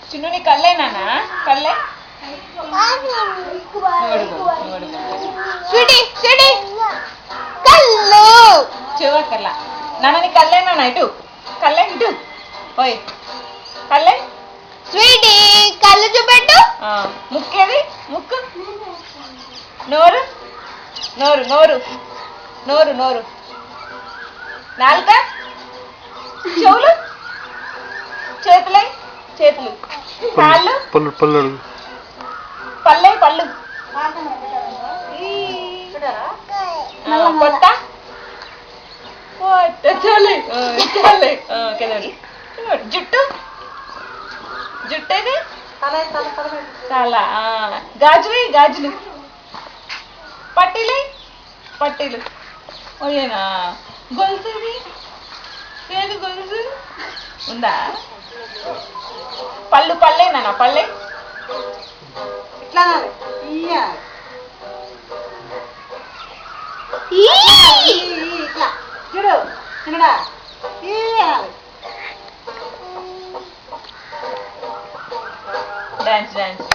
చిన్ను నీ కల్లేనా కల్లే sweetie sweetie కల్లు చెవకర్లా నాన్న నీ కల్లేనా ఇటు కల్లే ఇటు ఓయ్ కల్లే స్వీటీ కళ్ళు చూపెట్టు. ముక్కేది ముక్కు నోరు నోరు నోరు నోరు నోరు నాలుక చెవులు చేతులే చేతులు కాళ్ళు పళ్ళు పళ్ళు పల్లె పళ్ళు కొత్త చాలే చాలే కదండి జుట్టు జుట్టు ఏది తల గాజులు గాజులు పట్టీలు పట్టీలు ఓయేనా గొలుసు ఇది ఏది గొలుసు ఉందా పళ్ళు పళ్ళేనా పళ్ళే ఇట్లా ఇట్లా చూడు చిన్నడా డాన్స్ డాన్స్